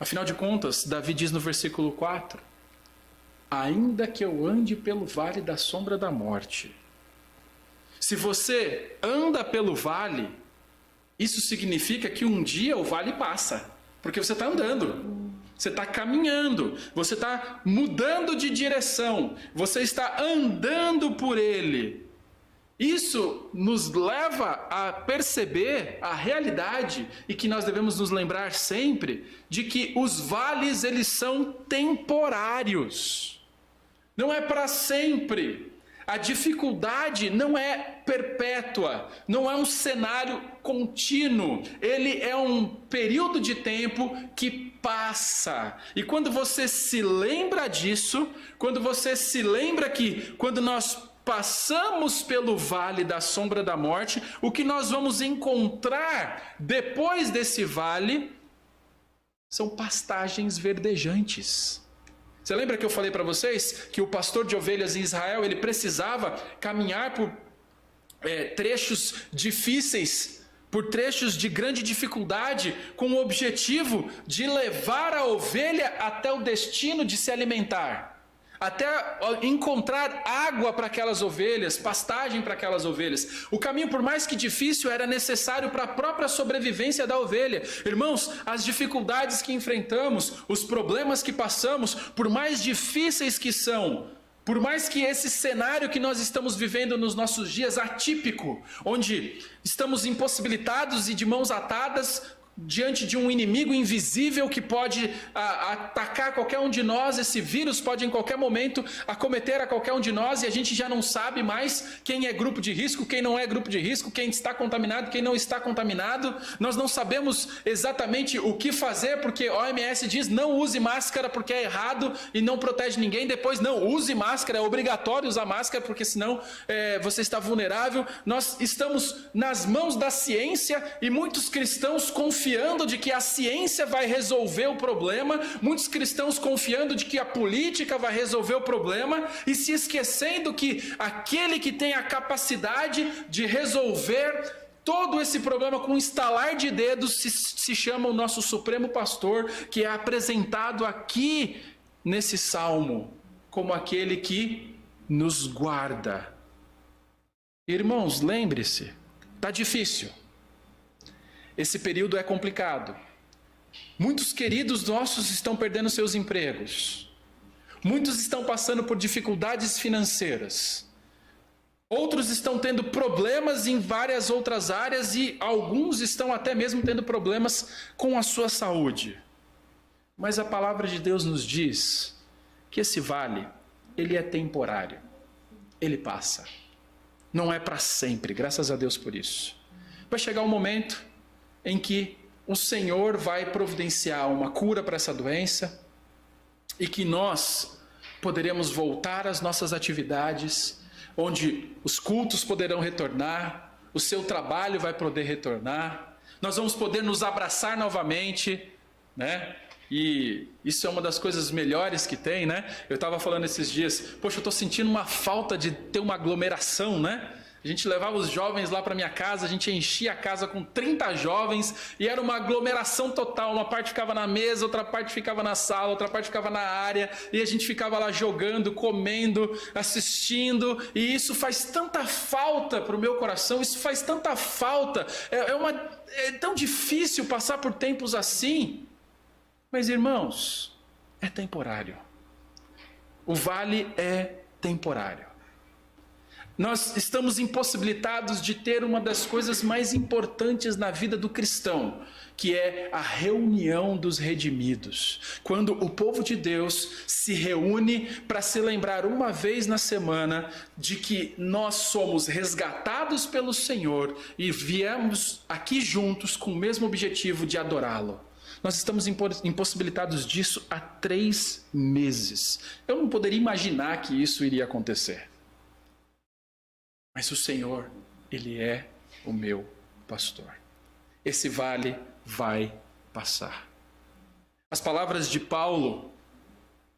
[SPEAKER 3] Afinal de contas, Davi diz no versículo 4: ainda que eu ande pelo vale da sombra da morte. Se você anda pelo vale, isso significa que um dia o vale passa, porque você está andando, você está caminhando, você está mudando de direção, você está andando por ele. Isso nos leva a perceber a realidade e que nós devemos nos lembrar sempre de que os vales, eles são temporários. Não é para sempre. A dificuldade não é perpétua, não é um cenário contínuo. Ele é um período de tempo que passa. E quando você se lembra disso, quando você se lembra que quando nós passamos pelo vale da sombra da morte, o que nós vamos encontrar depois desse vale são pastagens verdejantes. Você lembra que eu falei para vocês que o pastor de ovelhas em Israel, ele precisava caminhar por trechos difíceis, por trechos de grande dificuldade, com o objetivo de levar a ovelha até o destino de se alimentar, até encontrar água para aquelas ovelhas, pastagem para aquelas ovelhas. O caminho, por mais que difícil, era necessário para a própria sobrevivência da ovelha. Irmãos, as dificuldades que enfrentamos, os problemas que passamos, por mais difíceis que são, por mais que esse cenário que nós estamos vivendo nos nossos dias atípico, onde estamos impossibilitados e de mãos atadas, diante de um inimigo invisível que pode atacar qualquer um de nós. Esse vírus pode em qualquer momento acometer a qualquer um de nós e a gente já não sabe mais quem é grupo de risco, quem não é grupo de risco, quem está contaminado, quem não está contaminado. Nós não sabemos exatamente o que fazer, porque a OMS diz não use máscara porque é errado e não protege ninguém. Depois não, use máscara, é obrigatório usar máscara porque senão você está vulnerável. Nós estamos nas mãos da ciência e muitos cristãos confiando de que a ciência vai resolver o problema, muitos cristãos confiando de que a política vai resolver o problema e se esquecendo que aquele que tem a capacidade de resolver todo esse problema com um estalar de dedos se chama o nosso Supremo Pastor, que é apresentado aqui nesse salmo como aquele que nos guarda. Irmãos, lembre-se, está difícil. Esse período é complicado. Muitos queridos nossos estão perdendo seus empregos. Muitos estão passando por dificuldades financeiras. Outros estão tendo problemas em várias outras áreas e alguns estão até mesmo tendo problemas com a sua saúde. Mas a palavra de Deus nos diz que esse vale, ele é temporário. Ele passa. Não é para sempre, graças a Deus por isso. Vai chegar um momento em que o Senhor vai providenciar uma cura para essa doença e que nós poderemos voltar às nossas atividades, onde os cultos poderão retornar, o seu trabalho vai poder retornar, nós vamos poder nos abraçar novamente, né? E isso é uma das coisas melhores que tem, né? Eu estava falando esses dias, poxa, eu estou sentindo uma falta de ter uma aglomeração, né? A gente levava os jovens lá para minha casa, a gente enchia a casa com 30 jovens e era uma aglomeração total. Uma parte ficava na mesa, outra parte ficava na sala, outra parte ficava na área e a gente ficava lá jogando, comendo, assistindo. E isso faz tanta falta para o meu coração, isso faz tanta falta. É tão difícil passar por tempos assim. Mas irmãos, é temporário. O vale é temporário. Nós estamos impossibilitados de ter uma das coisas mais importantes na vida do cristão, que é a reunião dos redimidos. Quando o povo de Deus se reúne para se lembrar uma vez na semana de que nós somos resgatados pelo Senhor e viemos aqui juntos com o mesmo objetivo de adorá-lo. Nós estamos impossibilitados disso há 3 meses. Eu não poderia imaginar que isso iria acontecer. Mas o Senhor, Ele é o meu pastor. Esse vale vai passar. As palavras de Paulo,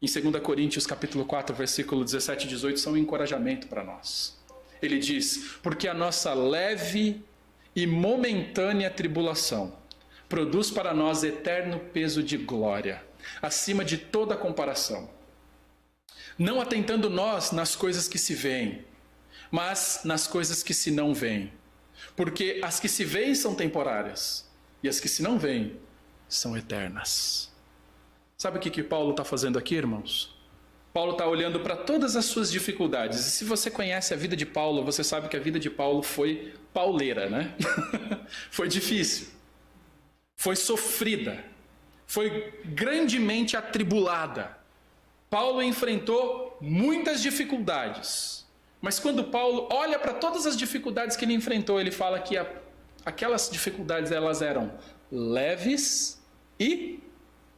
[SPEAKER 3] em 2 Coríntios capítulo 4, versículo 17 e 18, são um encorajamento para nós. Ele diz, porque a nossa leve e momentânea tribulação produz para nós eterno peso de glória, acima de toda comparação. Não atentando nós nas coisas que se veem, mas nas coisas que se não veem. Porque as que se veem são temporárias, e as que se não veem são eternas. Sabe o que Paulo está fazendo aqui, irmãos? Paulo está olhando para todas as suas dificuldades. E se você conhece a vida de Paulo, você sabe que a vida de Paulo foi pauleira, né? Foi difícil. Foi sofrida. Foi grandemente atribulada. Paulo enfrentou muitas dificuldades. Mas quando Paulo olha para todas as dificuldades que ele enfrentou, ele fala que aquelas dificuldades elas eram leves e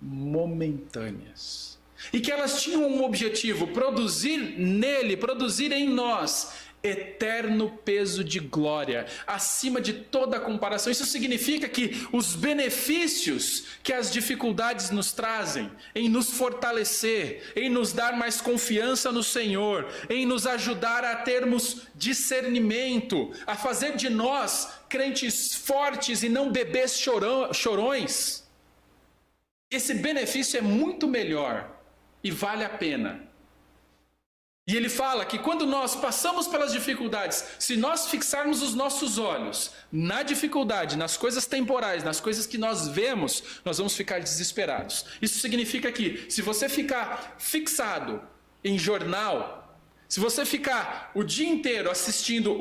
[SPEAKER 3] momentâneas. E que elas tinham um objetivo, produzir nele, produzir em nós eterno peso de glória, acima de toda comparação. Isso significa que os benefícios que as dificuldades nos trazem, em nos fortalecer, em nos dar mais confiança no Senhor, em nos ajudar a termos discernimento, a fazer de nós crentes fortes e não bebês chorões, esse benefício é muito melhor e vale a pena. E ele fala que quando nós passamos pelas dificuldades, se nós fixarmos os nossos olhos na dificuldade, nas coisas temporais, nas coisas que nós vemos, nós vamos ficar desesperados. Isso significa que se você ficar fixado em jornal, Se você ficar o dia inteiro assistindo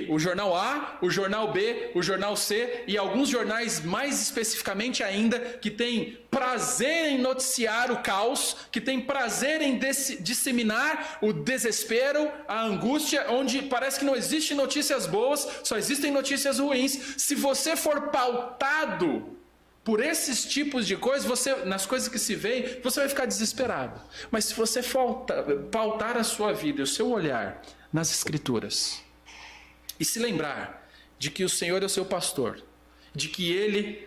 [SPEAKER 3] o jornal A, o jornal B, o jornal C e alguns jornais mais especificamente ainda, que tem prazer em noticiar o caos, que tem prazer em disseminar o desespero, a angústia, onde parece que não existe notícias boas, só existem notícias ruins. Se você for pautado por esses tipos de coisas, nas coisas que se veem, você vai ficar desesperado. Mas se você pautar a sua vida e o seu olhar nas Escrituras, e se lembrar de que o Senhor é o seu pastor, de que Ele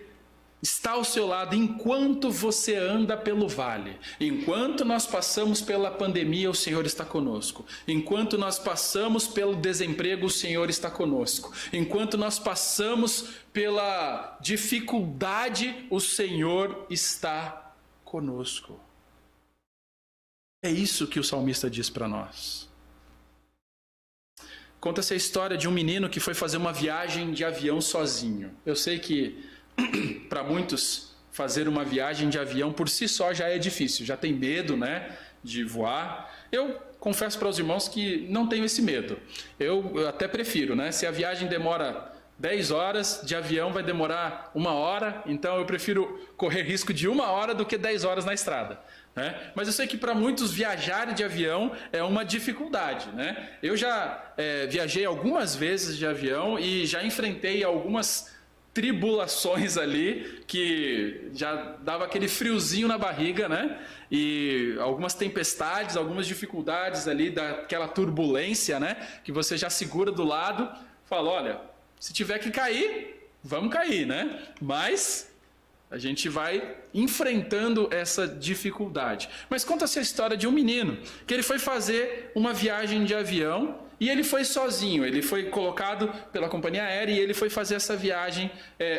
[SPEAKER 3] está ao seu lado enquanto você anda pelo vale, enquanto nós passamos pela pandemia, o Senhor está conosco, enquanto nós passamos pelo desemprego, o Senhor está conosco, enquanto nós passamos pela dificuldade, o Senhor está conosco. É isso que o salmista diz para nós. Conta-se a história de um menino que foi fazer uma viagem de avião sozinho. Eu sei que para muitos, fazer uma viagem de avião por si só já é difícil, já tem medo, né, de voar. Eu confesso para os irmãos que não tenho esse medo. Eu até prefiro, né? Se a viagem demora 10 horas, de avião vai demorar 1 hora, então eu prefiro correr risco de 1 hora do que 10 horas na estrada, né? Mas eu sei que para muitos viajar de avião é uma dificuldade, né? Eu já viajei algumas vezes de avião e já enfrentei algumas tribulações ali, que já dava aquele friozinho na barriga, né? E algumas tempestades, algumas dificuldades ali, daquela turbulência, né? Que você já segura do lado, fala, olha, se tiver que cair, vamos cair, né? Mas a gente vai enfrentando essa dificuldade. Mas conta-se a história de um menino, que ele foi fazer uma viagem de avião, e ele foi sozinho, ele foi colocado pela companhia aérea e ele foi fazer essa viagem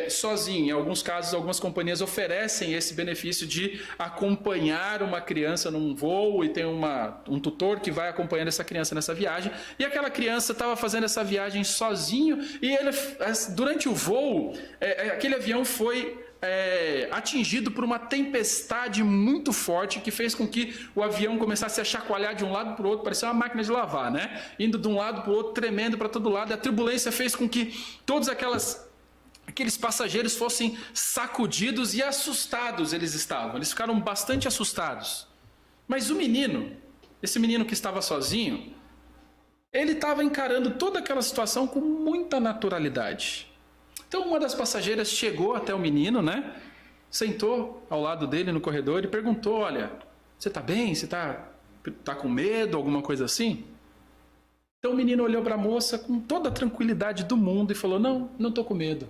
[SPEAKER 3] sozinho. Em alguns casos, algumas companhias oferecem esse benefício de acompanhar uma criança num voo e tem um tutor que vai acompanhando essa criança nessa viagem. E aquela criança estava fazendo essa viagem sozinho e ele, durante o voo, aquele avião foi atingido por uma tempestade muito forte que fez com que o avião começasse a chacoalhar de um lado para o outro, parecia uma máquina de lavar, né? Indo de um lado para o outro, tremendo para todo lado. E a turbulência fez com que todos aqueles passageiros fossem sacudidos e assustados eles estavam. Eles ficaram bastante assustados. Mas o menino, esse menino que estava sozinho, ele estava encarando toda aquela situação com muita naturalidade. Então uma das passageiras chegou até o menino, né? Sentou ao lado dele no corredor e perguntou, olha, você está bem? Você tá com medo? Alguma coisa assim? Então o menino olhou para a moça com toda a tranquilidade do mundo e falou, não estou com medo.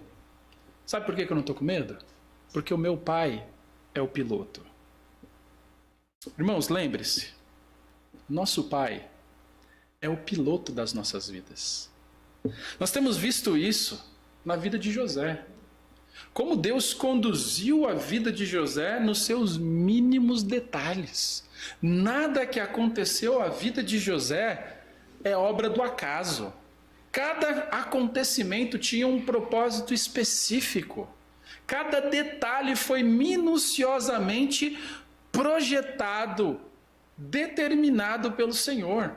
[SPEAKER 3] Sabe por que eu não estou com medo? Porque o meu pai é o piloto. Irmãos, lembre-se, nosso pai é o piloto das nossas vidas. Nós temos visto isso na vida de José. Como Deus conduziu a vida de José nos seus mínimos detalhes. Nada que aconteceu à vida de José é obra do acaso. Cada acontecimento tinha um propósito específico. Cada detalhe foi minuciosamente projetado, determinado pelo Senhor.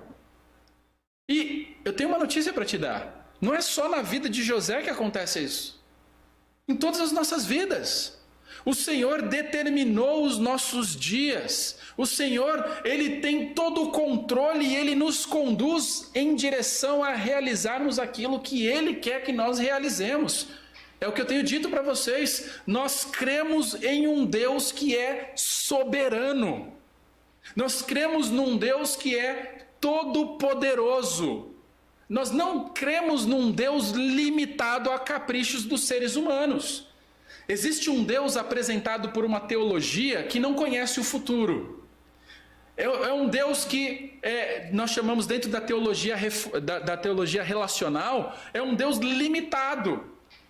[SPEAKER 3] E eu tenho uma notícia para te dar. Não é só na vida de José que acontece isso. Em todas as nossas vidas. O Senhor determinou os nossos dias. O Senhor, Ele tem todo o controle e Ele nos conduz em direção a realizarmos aquilo que Ele quer que nós realizemos. É o que eu tenho dito para vocês. Nós cremos em um Deus que é soberano. Nós cremos num Deus que é todo-poderoso. Nós não cremos num Deus limitado a caprichos dos seres humanos. Existe um Deus apresentado por uma teologia que não conhece o futuro. É um Deus que nós chamamos dentro da teologia relacional, é um Deus limitado.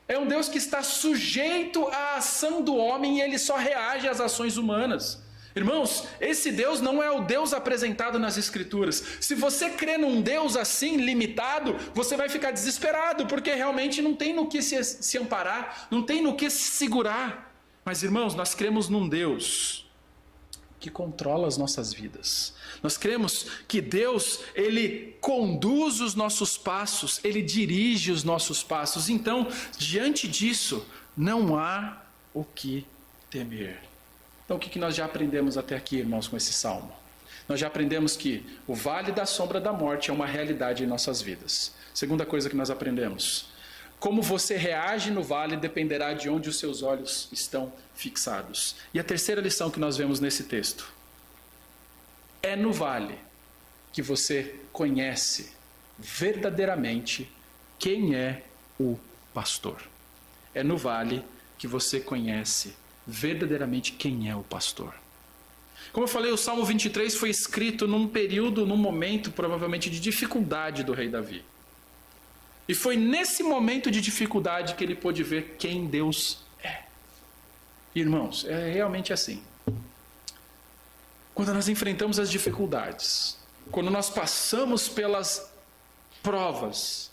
[SPEAKER 3] É um Deus que está sujeito à ação do homem e ele só reage às ações humanas. Irmãos, esse Deus não é o Deus apresentado nas Escrituras. Se você crê num Deus assim, limitado, você vai ficar desesperado, porque realmente não tem no que se amparar, não tem no que se segurar. Mas, irmãos, nós cremos num Deus que controla as nossas vidas. Nós cremos que Deus, Ele conduz os nossos passos, Ele dirige os nossos passos. Então, diante disso, não há o que temer. Então, o que nós já aprendemos até aqui, irmãos, com esse salmo? Nós já aprendemos que o vale da sombra da morte é uma realidade em nossas vidas. Segunda coisa que nós aprendemos: como você reage no vale dependerá de onde os seus olhos estão fixados. E a terceira lição que nós vemos nesse texto: é no vale que você conhece verdadeiramente quem é o pastor. É no vale que você conhece verdadeiramente quem é o pastor. Como eu falei, o Salmo 23 foi escrito num período, num momento provavelmente de dificuldade do rei Davi. E foi nesse momento de dificuldade que ele pôde ver quem Deus é. Irmãos, é realmente assim. Quando nós enfrentamos as dificuldades, quando nós passamos pelas provas,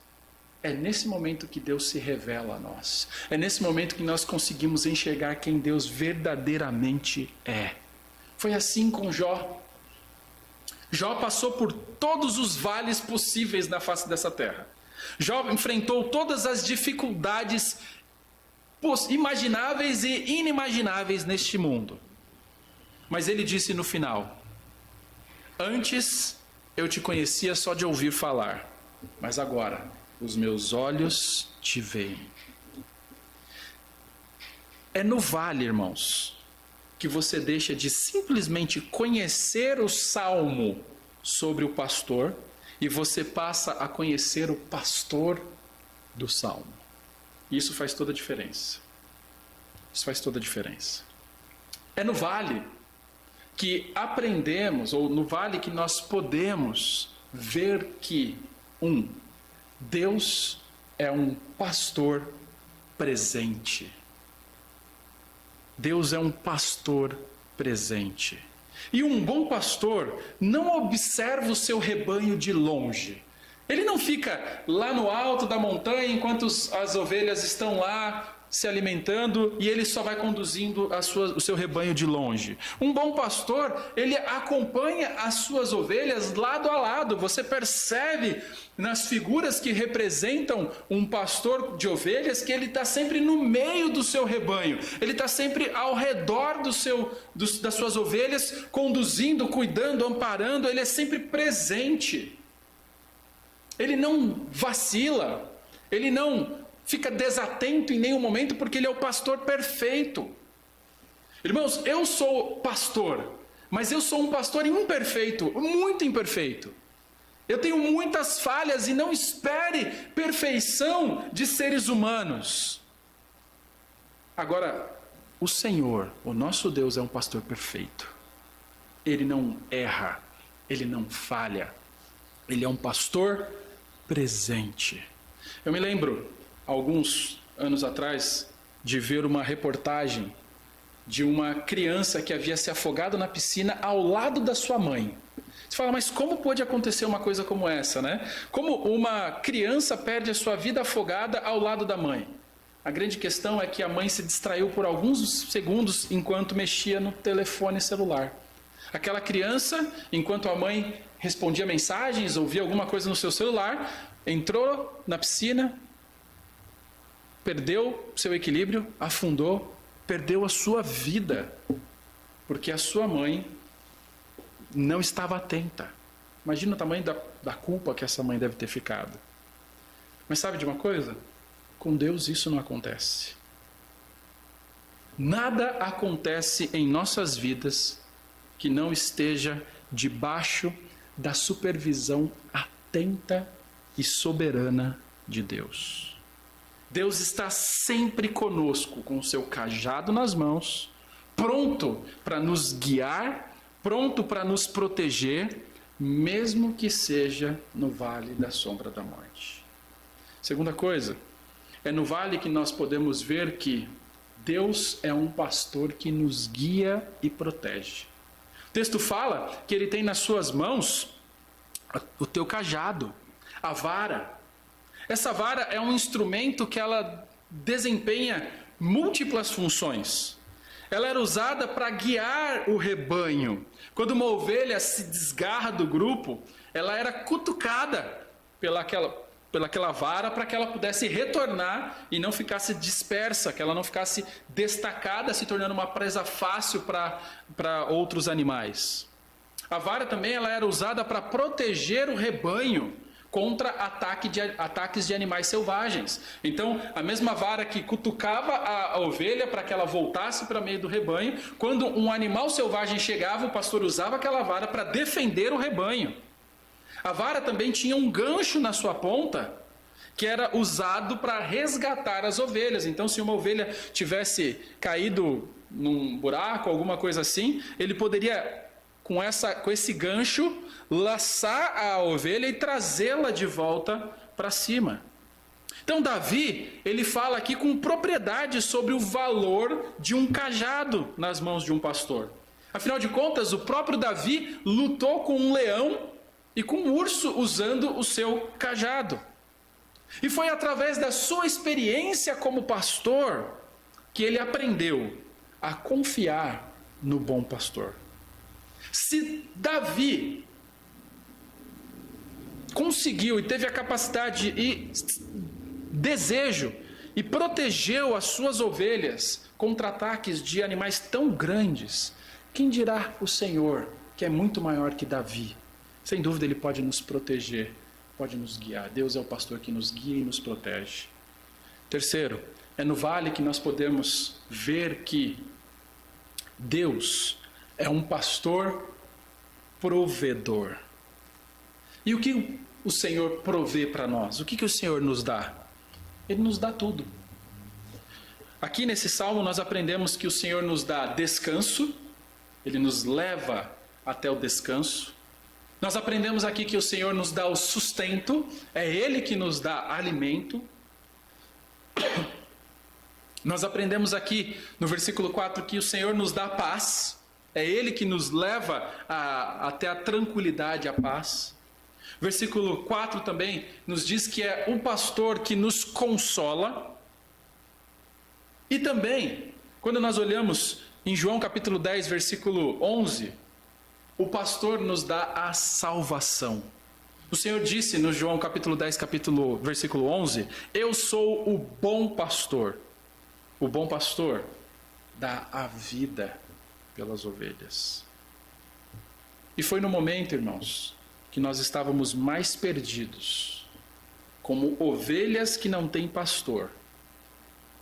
[SPEAKER 3] é nesse momento que Deus se revela a nós. É nesse momento que nós conseguimos enxergar quem Deus verdadeiramente é. Foi assim com Jó. Jó passou por todos os vales possíveis na face dessa terra. Jó enfrentou todas as dificuldades imagináveis e inimagináveis neste mundo. Mas ele disse no final: antes eu te conhecia só de ouvir falar, mas agora os meus olhos te veem. É no vale, irmãos, que você deixa de simplesmente conhecer o salmo sobre o pastor e você passa a conhecer o pastor do salmo. Isso faz toda a diferença. Isso faz toda a diferença. É no vale que aprendemos, ou no vale que nós podemos ver que, Deus é um pastor presente. Deus é um pastor presente. E um bom pastor não observa o seu rebanho de longe. Ele não fica lá no alto da montanha enquanto as ovelhas estão lá se alimentando e ele só vai conduzindo o seu rebanho de longe. Um bom pastor, ele acompanha as suas ovelhas lado a lado. Você percebe nas figuras que representam um pastor de ovelhas que ele está sempre no meio do seu rebanho. Ele está sempre ao redor das suas ovelhas, conduzindo, cuidando, amparando. Ele é sempre presente. Ele não vacila. Ele não fica desatento em nenhum momento, porque ele é o pastor perfeito. Irmãos, eu sou pastor, mas eu sou um pastor imperfeito, muito imperfeito. Eu tenho muitas falhas e não espere perfeição de seres humanos. Agora, o Senhor, o nosso Deus, é um pastor perfeito. Ele não erra, ele não falha. Ele é um pastor presente. Eu me lembro, alguns anos atrás, de ver uma reportagem de uma criança que havia se afogado na piscina ao lado da sua mãe. Você fala, mas como pode acontecer uma coisa como essa, né? Como uma criança perde a sua vida afogada ao lado da mãe? A grande questão é que a mãe se distraiu por alguns segundos enquanto mexia no telefone celular. Aquela criança, enquanto a mãe respondia mensagens, ouvia alguma coisa no seu celular, entrou na piscina, perdeu seu equilíbrio, afundou, perdeu a sua vida, porque a sua mãe não estava atenta. Imagina o tamanho da culpa que essa mãe deve ter ficado. Mas sabe de uma coisa? Com Deus isso não acontece. Nada acontece em nossas vidas que não esteja debaixo da supervisão atenta e soberana de Deus. Deus está sempre conosco, com o seu cajado nas mãos, pronto para nos guiar, pronto para nos proteger, mesmo que seja no vale da sombra da morte. Segunda coisa, é no vale que nós podemos ver que Deus é um pastor que nos guia e protege. O texto fala que ele tem nas suas mãos o teu cajado, a vara. Essa vara é um instrumento que ela desempenha múltiplas funções. ela era usada para guiar o rebanho. Quando uma ovelha se desgarra do grupo, ela era cutucada pelaquela vara para que ela pudesse retornar e não ficasse dispersa, que ela não ficasse destacada, se tornando uma presa fácil para outros animais. A vara também ela era usada para proteger o rebanho contra ataques de animais selvagens. Então, a mesma vara que cutucava a ovelha para que ela voltasse para o meio do rebanho, quando um animal selvagem chegava, o pastor usava aquela vara para defender o rebanho. A vara também tinha um gancho na sua ponta, que era usado para resgatar as ovelhas. Então, se uma ovelha tivesse caído num buraco, alguma coisa assim, ele poderia, com esse gancho, laçar a ovelha e trazê-la de volta para cima. Então Davi, ele fala aqui com propriedade sobre o valor de um cajado nas mãos de um pastor. Afinal de contas, o próprio Davi lutou com um leão e com um urso usando o seu cajado. E foi através da sua experiência como pastor que ele aprendeu a confiar no bom pastor. Se Davi conseguiu e teve a capacidade e desejo e protegeu as suas ovelhas contra ataques de animais tão grandes, quem dirá o Senhor, que é muito maior que Davi? Sem dúvida ele pode nos proteger, pode nos guiar. Deus é o pastor que nos guia e nos protege. Terceiro, é no vale que nós podemos ver que Deus é um pastor provedor. E o que o Senhor provê para nós? O que o Senhor nos dá? Ele nos dá tudo. Aqui nesse salmo nós aprendemos que o Senhor nos dá descanso, Ele nos leva até o descanso. Nós aprendemos aqui que o Senhor nos dá o sustento, é Ele que nos dá alimento. Nós aprendemos aqui no versículo 4 que o Senhor nos dá paz, é Ele que nos leva até a tranquilidade, a paz. Versículo 4 também nos diz que é um pastor que nos consola. E também, quando nós olhamos em João capítulo 10, versículo 11, o pastor nos dá a salvação. O Senhor disse no João capítulo 10, versículo 11, eu sou o bom pastor. O bom pastor dá a vida pelas ovelhas. E foi no momento, irmãos, que nós estávamos mais perdidos, como ovelhas que não têm pastor,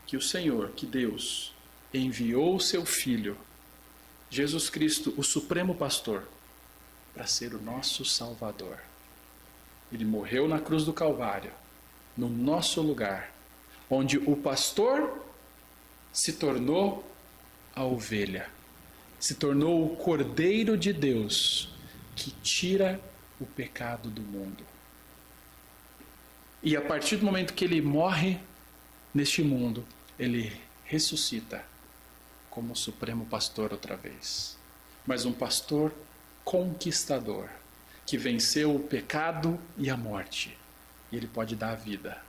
[SPEAKER 3] que o Senhor, que Deus, enviou o seu Filho, Jesus Cristo, o Supremo Pastor, para ser o nosso Salvador. Ele morreu na cruz do Calvário, no nosso lugar, onde o pastor se tornou a ovelha, se tornou o Cordeiro de Deus, que tira o pecado do mundo. E a partir do momento que ele morre neste mundo, ele ressuscita como Supremo Pastor outra vez. Mas um pastor conquistador, que venceu o pecado e a morte. E ele pode dar a vida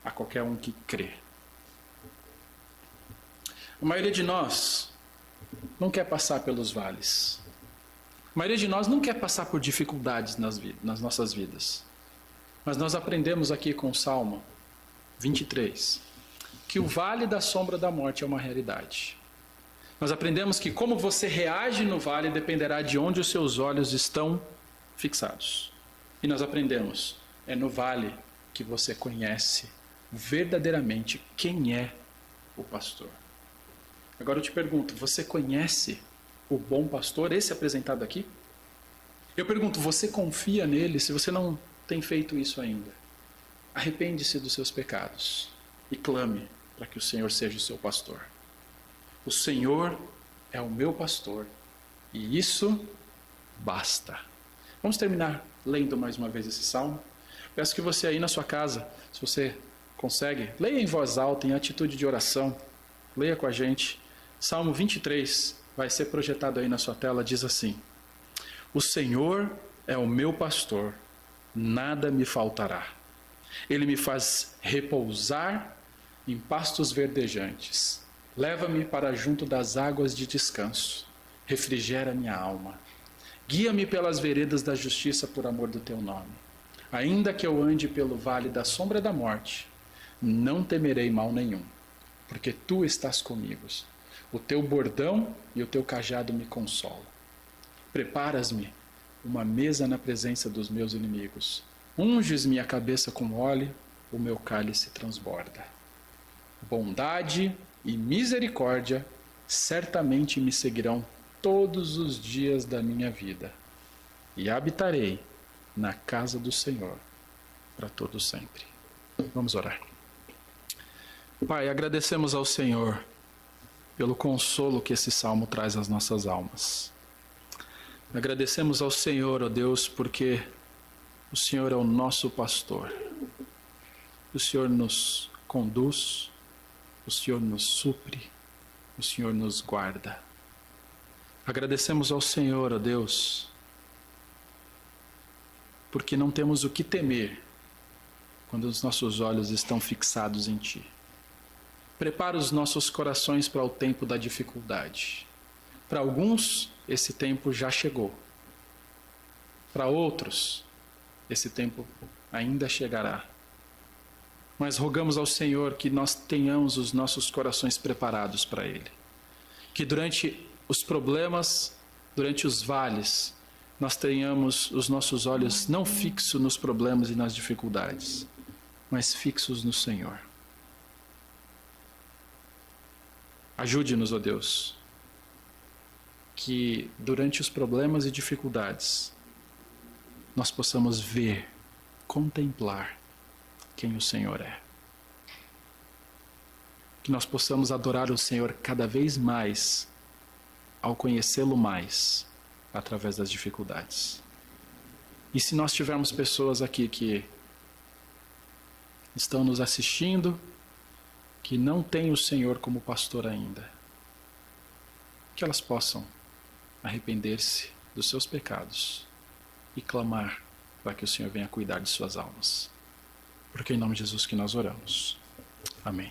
[SPEAKER 3] a qualquer um que crê. A maioria de nós não quer passar pelos vales. A maioria de nós não quer passar por dificuldades nas nossas vidas. Mas nós aprendemos aqui com o Salmo 23, que o vale da sombra da morte é uma realidade. Nós aprendemos que como você reage no vale dependerá de onde os seus olhos estão fixados. E nós aprendemos, é no vale que você conhece verdadeiramente quem é o pastor. Agora eu te pergunto, você conhece o bom pastor, esse apresentado aqui? Eu pergunto, você confia nele? Se você não tem feito isso ainda, arrepende-se dos seus pecados e clame para que o Senhor seja o seu pastor. O Senhor é o meu pastor e isso basta. Vamos terminar lendo mais uma vez esse salmo. Peço que você aí na sua casa, se você consegue, leia em voz alta, em atitude de oração. Leia com a gente. Salmo 23 vai ser projetado aí na sua tela, diz assim: o Senhor é o meu pastor, nada me faltará. Ele me faz repousar em pastos verdejantes. Leva-me para junto das águas de descanso. Refrigera minha alma. Guia-me pelas veredas da justiça por amor do teu nome. Ainda que eu ande pelo vale da sombra da morte, não temerei mal nenhum, porque tu estás comigo. O teu bordão e o teu cajado me consolam. Preparas-me uma mesa na presença dos meus inimigos. Unges minha cabeça com óleo, o meu cálice transborda. Bondade e misericórdia certamente me seguirão todos os dias da minha vida, e habitarei na casa do Senhor para todo sempre. Vamos orar. Pai, agradecemos ao Senhor pelo consolo que esse salmo traz às nossas almas. Agradecemos ao Senhor, ó Deus, porque o Senhor é o nosso pastor. O Senhor nos conduz, o Senhor nos supre, o Senhor nos guarda. Agradecemos ao Senhor, ó Deus, porque não temos o que temer quando os nossos olhos estão fixados em Ti. Prepara os nossos corações para o tempo da dificuldade. Para alguns, esse tempo já chegou. Para outros, esse tempo ainda chegará. Mas rogamos ao Senhor que nós tenhamos os nossos corações preparados para Ele. Que durante os problemas, durante os vales, nós tenhamos os nossos olhos não fixos nos problemas e nas dificuldades, mas fixos no Senhor. Ajude-nos, ó Deus, que durante os problemas e dificuldades, nós possamos ver, contemplar quem o Senhor é. Que nós possamos adorar o Senhor cada vez mais, ao conhecê-lo mais, através das dificuldades. E se nós tivermos pessoas aqui que estão nos assistindo, que não têm o Senhor como pastor ainda, que elas possam arrepender-se dos seus pecados e clamar para que o Senhor venha cuidar de suas almas. Porque é em nome de Jesus que nós oramos. Amém.